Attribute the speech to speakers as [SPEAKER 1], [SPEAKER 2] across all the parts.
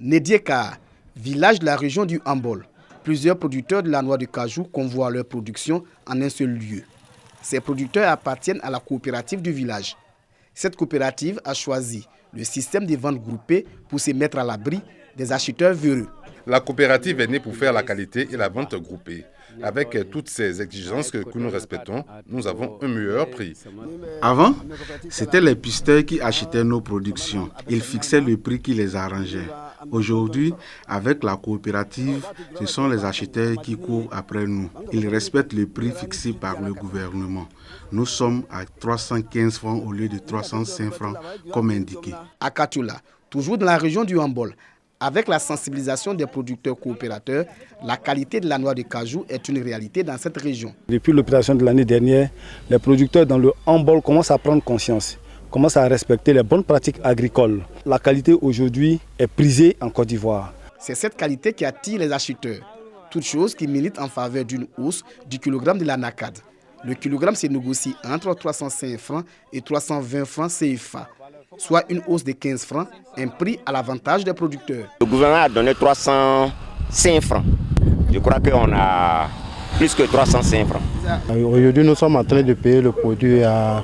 [SPEAKER 1] Nédieka, village de la région du Hambol. Plusieurs producteurs de la noix de cajou convoient leur production en un seul lieu. Ces producteurs appartiennent à la coopérative du village. Cette coopérative a choisi le système de vente groupée pour se mettre à l'abri des acheteurs véreux.
[SPEAKER 2] La coopérative est née pour faire la qualité et la vente groupée. Avec toutes ces exigences que nous respectons, nous avons un meilleur prix.
[SPEAKER 3] Avant, c'était les pisteurs qui achetaient nos productions. Ils fixaient le prix qui les arrangeait. Aujourd'hui, avec la coopérative, ce sont les acheteurs qui courent après nous. Ils respectent le prix fixé par le gouvernement. Nous sommes à 315 francs au lieu de 305 francs comme indiqué.
[SPEAKER 1] À Katoula, toujours dans la région du Hambol, avec la sensibilisation des producteurs coopérateurs, la qualité de la noix de cajou est une réalité dans cette région.
[SPEAKER 4] Depuis l'opération de l'année dernière, les producteurs dans le Hambol commencent à prendre conscience, commencent à respecter les bonnes pratiques agricoles. La qualité aujourd'hui est prisée en Côte d'Ivoire.
[SPEAKER 1] C'est cette qualité qui attire les acheteurs. Toute chose qui milite en faveur d'une hausse du kilogramme de l'anacade. Le kilogramme se négocie entre 305 francs et 320 francs CFA. Soit une hausse de 15 francs, un prix à l'avantage des producteurs.
[SPEAKER 5] Le gouvernement a donné 305 francs. Je crois qu'on a plus que 305 francs.
[SPEAKER 6] Aujourd'hui, nous sommes en train de payer le produit à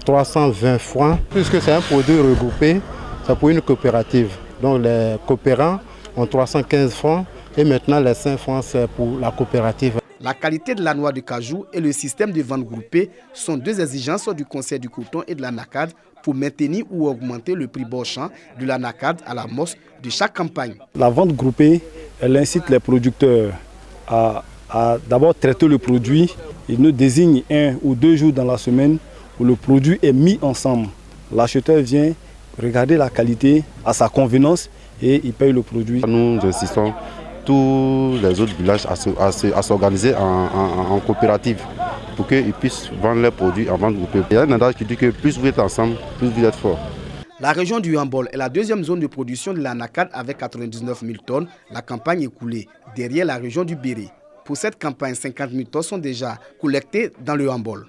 [SPEAKER 6] 320 francs. Puisque c'est un produit regroupé, c'est pour une coopérative. Donc les coopérants ont 315 francs et maintenant les 5 francs, c'est pour la coopérative.
[SPEAKER 1] La qualité de la noix de cajou et le système de vente groupée sont deux exigences du Conseil du coton et de l'anacade pour maintenir ou augmenter le prix borchant de l'anacade à la mosse de chaque campagne.
[SPEAKER 4] La vente groupée, elle incite les producteurs à d'abord traiter le produit. Ils nous désignent 1 ou 2 jours dans la semaine où le produit est mis ensemble. L'acheteur vient regarder la qualité à sa convenance et il paye le produit.
[SPEAKER 7] Nous insistons tous les autres villages à s'organiser en coopérative pour qu'ils puissent vendre leurs produits en vente groupée. Il y a un adage qui dit que plus vous êtes ensemble, plus vous êtes fort.
[SPEAKER 1] La région du Hambol est la deuxième zone de production de l'anacade avec 99 000 tonnes. La campagne écoulée derrière la région du Béré. Pour cette campagne, 50 000 tonnes sont déjà collectées dans le Hambol.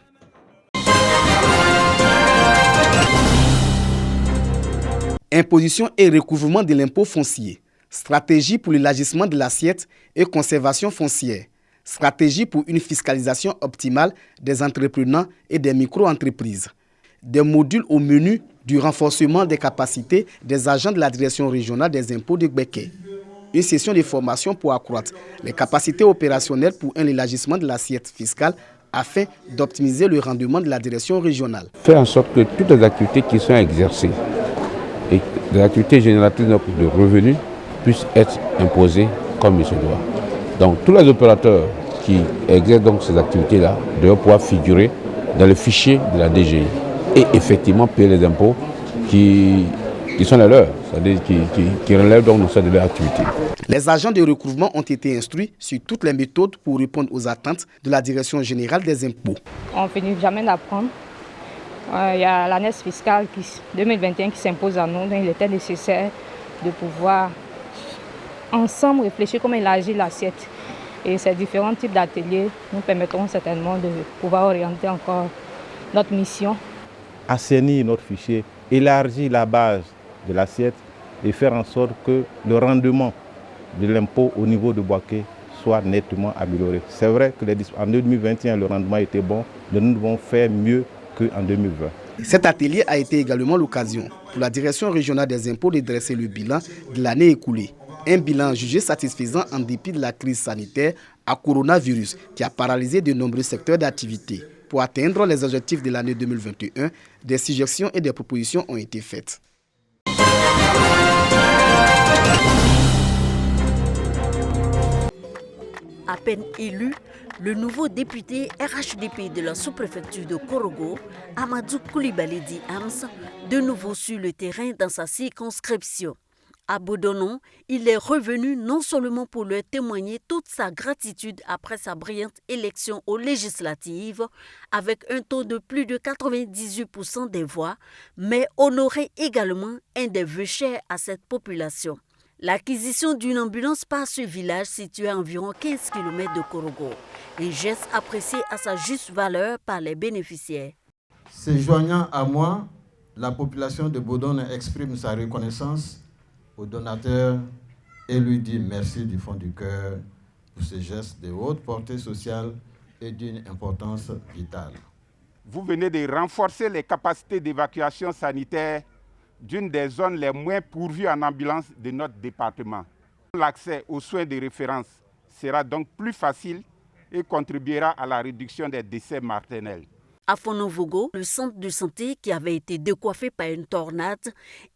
[SPEAKER 1] Imposition et recouvrement de l'impôt foncier. Stratégie pour l'élargissement de l'assiette et conservation foncière. Stratégie pour une fiscalisation optimale des entrepreneurs et des micro-entreprises. Des modules au menu du renforcement des capacités des agents de la direction régionale des impôts de Gbeke. Une session de formation pour accroître les capacités opérationnelles pour un élargissement de l'assiette fiscale afin d'optimiser le rendement de la direction régionale.
[SPEAKER 8] Faire en sorte que toutes les activités qui sont exercées et les activités génératrices de revenus puissent être imposées comme il se doit. Donc tous les opérateurs qui exercent donc ces activités-là doivent pouvoir figurer dans le fichier de la DGI et effectivement payer les impôts qui sont les leurs, c'est-à-dire qui relèvent donc de leur activité.
[SPEAKER 1] Les agents de recouvrement ont été instruits sur toutes les méthodes pour répondre aux attentes de la Direction générale des impôts.
[SPEAKER 9] On ne finit jamais d'apprendre. Il y a l'année fiscale 2021 qui s'impose à nous, donc il était nécessaire de pouvoir ensemble réfléchir comment élargir l'assiette. Et ces différents types d'ateliers nous permettront certainement de pouvoir orienter encore notre mission.
[SPEAKER 6] Assainir notre fichier, élargir la base de l'assiette et faire en sorte que le rendement de l'impôt au niveau de Boaké soit nettement amélioré. C'est vrai qu'en 2021, le rendement était bon, mais nous devons faire mieux qu'en 2020.
[SPEAKER 1] Cet atelier a été également l'occasion pour la Direction régionale des impôts de dresser le bilan de l'année écoulée. Un bilan jugé satisfaisant en dépit de la crise sanitaire à coronavirus qui a paralysé de nombreux secteurs d'activité. Pour atteindre les objectifs de l'année 2021, des suggestions et des propositions ont été faites.
[SPEAKER 10] À peine élu, le nouveau député RHDP de la sous-préfecture de Korogo, Amadou Koulibaly dit Ams, de nouveau sur le terrain dans sa circonscription. À Bodonon, il est revenu non seulement pour leur témoigner toute sa gratitude après sa brillante élection aux législatives, avec un taux de plus de 98% des voix, mais honorer également un des vœux chers à cette population. L'acquisition d'une ambulance par ce village situé à environ 15 km de Korogo, un geste apprécié à sa juste valeur par les bénéficiaires.
[SPEAKER 11] Se joignant à moi, la population de Bodonon exprime sa reconnaissance aux donateurs et lui dire merci du fond du cœur pour ce geste de haute portée sociale et d'une importance vitale.
[SPEAKER 12] Vous venez de renforcer les capacités d'évacuation sanitaire d'une des zones les moins pourvues en ambulance de notre département. L'accès aux soins de référence sera donc plus facile et contribuera à la réduction des décès mortels.
[SPEAKER 10] À Fonovogo, le centre de santé qui avait été décoiffé par une tornade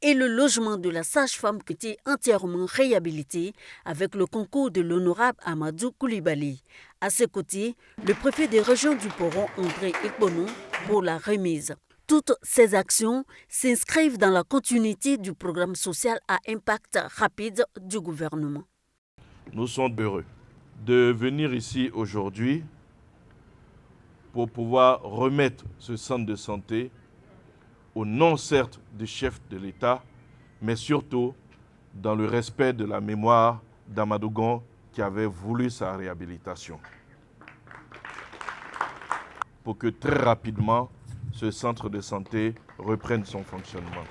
[SPEAKER 10] et le logement de la sage-femme qui était entièrement réhabilité avec le concours de l'honorable Amadou Koulibaly. À ses côtés, le préfet des régions du Poron, André Ekbono, pour la remise. Toutes ces actions s'inscrivent dans la continuité du programme social à impact rapide du gouvernement.
[SPEAKER 13] Nous sommes heureux de venir ici aujourd'hui pour pouvoir remettre ce centre de santé au nom certes du chef de l'État, mais surtout dans le respect de la mémoire d'Amadou Gon qui avait voulu sa réhabilitation. Pour que très rapidement, ce centre de santé reprenne son fonctionnement.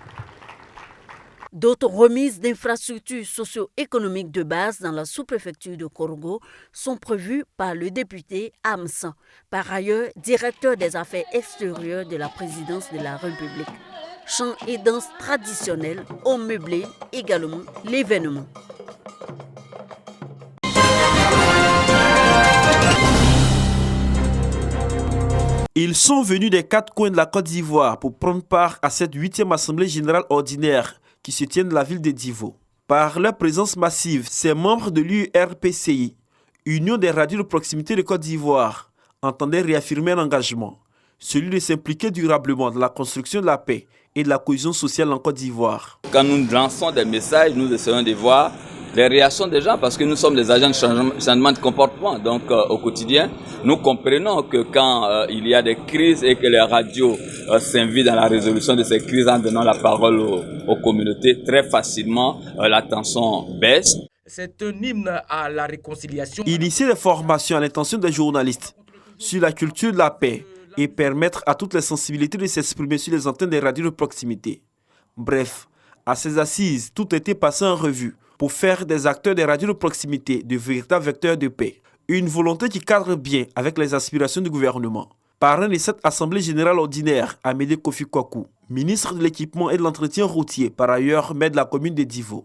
[SPEAKER 10] D'autres remises d'infrastructures socio-économiques de base dans la sous-préfecture de Korogo sont prévues par le député Amsa, par ailleurs directeur des affaires extérieures de la présidence de la République. Chants et danses traditionnelles ont meublé également l'événement.
[SPEAKER 14] Ils sont venus des 4 coins de la Côte d'Ivoire pour prendre part à cette 8e Assemblée générale ordinaire qui se tient de la ville de Divo. Par leur présence massive, ces membres de l'URPCI, Union des radios de proximité de Côte d'Ivoire, entendaient réaffirmer un engagement, celui de s'impliquer durablement dans la construction de la paix et de la cohésion sociale en Côte d'Ivoire.
[SPEAKER 15] Quand nous lançons des messages, nous essayons de voir les réactions des gens parce que nous sommes des agents de changement de comportement. Donc au quotidien, nous comprenons que quand il y a des crises et que les radios s'invitent dans la résolution de ces crises en donnant la parole aux communautés, très facilement la tension baisse.
[SPEAKER 16] C'est un hymne à la réconciliation.
[SPEAKER 14] Initier des formations à l'intention des journalistes sur la culture de la paix et permettre à toutes les sensibilités de s'exprimer sur les antennes des radios de proximité. Bref, à ces assises, tout a été passé en revue pour faire des acteurs des radios de proximité de véritables vecteurs de paix. Une volonté qui cadre bien avec les aspirations du gouvernement. Parrain de cette Assemblée générale ordinaire, Amédée Kofi Kwaku, ministre de l'équipement et de l'entretien routier, par ailleurs maire de la commune de Divo.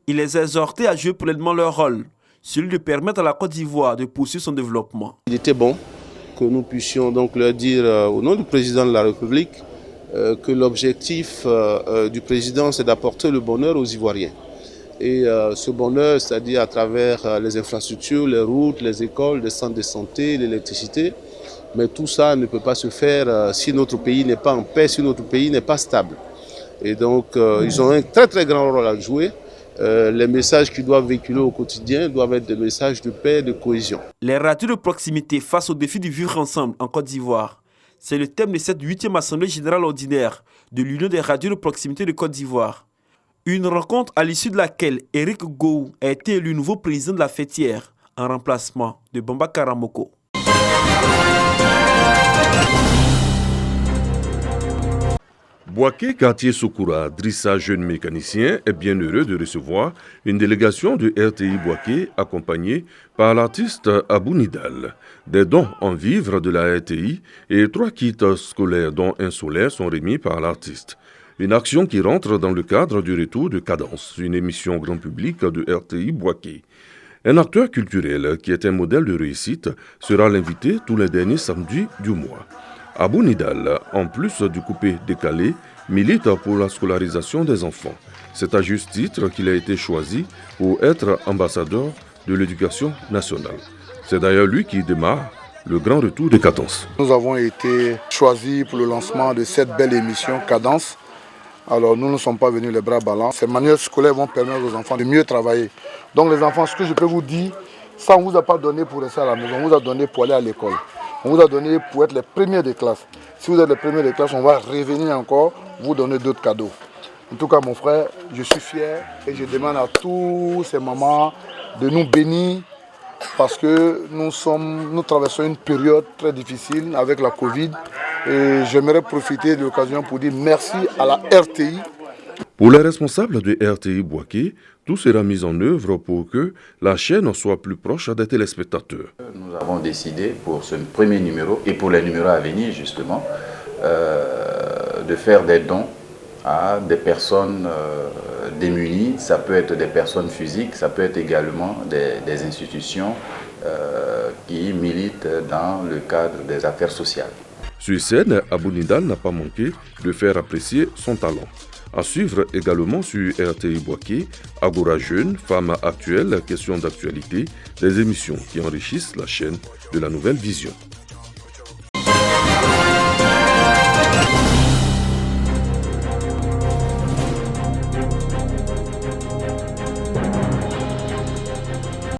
[SPEAKER 14] Il les a exhortés à jouer pleinement leur rôle, celui de permettre à la Côte d'Ivoire de poursuivre son développement.
[SPEAKER 17] Il était bon que nous puissions donc leur dire au nom du président de la République que l'objectif du président c'est d'apporter le bonheur aux Ivoiriens. Et ce bonheur, c'est-à-dire à travers les infrastructures, les routes, les écoles, les centres de santé, l'électricité. Mais tout ça ne peut pas se faire si notre pays n'est pas en paix, si notre pays n'est pas stable. Et donc, ils ont un très très grand rôle à jouer. Les messages qu'ils doivent véhiculer au quotidien doivent être des messages de paix et de cohésion.
[SPEAKER 14] Les radios de proximité face au défi du vivre ensemble en Côte d'Ivoire. C'est le thème de cette 8e Assemblée générale ordinaire de l'Union des radios de proximité de Côte d'Ivoire. Une rencontre à l'issue de laquelle Eric Gou a été élu nouveau président de la fêtière en remplacement de Bamba Karamoko.
[SPEAKER 18] Boaké Quartier Sokoura, Drissa, jeune mécanicien, est bien heureux de recevoir une délégation de RTI Boaké accompagnée par l'artiste Abou Nidal. Des dons en vivres de la RTI et 3 kits scolaires dont un solaire sont remis par l'artiste. Une action qui rentre dans le cadre du retour de Cadence, une émission grand public de RTI Boaké. Un acteur culturel qui est un modèle de réussite sera l'invité tous les derniers samedis du mois. Abou Nidal, en plus du coupé décalé, milite pour la scolarisation des enfants. C'est à juste titre qu'il a été choisi pour être ambassadeur de l'éducation nationale. C'est d'ailleurs lui qui démarre le grand retour de Cadence.
[SPEAKER 19] Nous avons été choisis pour le lancement de cette belle émission Cadence. Alors nous ne sommes pas venus les bras ballants. Ces manuels scolaires vont permettre aux enfants de mieux travailler. Donc les enfants, ce que je peux vous dire, ça on ne vous a pas donné pour rester à la maison, on vous a donné pour aller à l'école. On vous a donné pour être les premiers de classe. Si vous êtes les premiers de classe, on va revenir encore vous donner d'autres cadeaux. En tout cas mon frère, je suis fier et je demande à tous ces mamans de nous bénir parce que nous traversons une période très difficile avec la Covid. Et j'aimerais profiter de l'occasion pour dire merci à la RTI
[SPEAKER 18] Pour les responsables de RTI Bouaké, tout sera mis en œuvre pour que la chaîne soit plus proche des téléspectateurs.
[SPEAKER 20] Nous avons décidé pour ce premier numéro et pour les numéros à venir justement de faire des dons à des personnes démunies. Ça peut être des personnes physiques, ça peut être également des institutions qui militent dans le cadre des affaires sociales.
[SPEAKER 18] Sur scène, Abou Nidal n'a pas manqué de faire apprécier son talent. À suivre également sur RTI Bouaké, Agora Jeune, Femmes Actuelles, Questions d'actualité, des émissions qui enrichissent la chaîne de la Nouvelle Vision.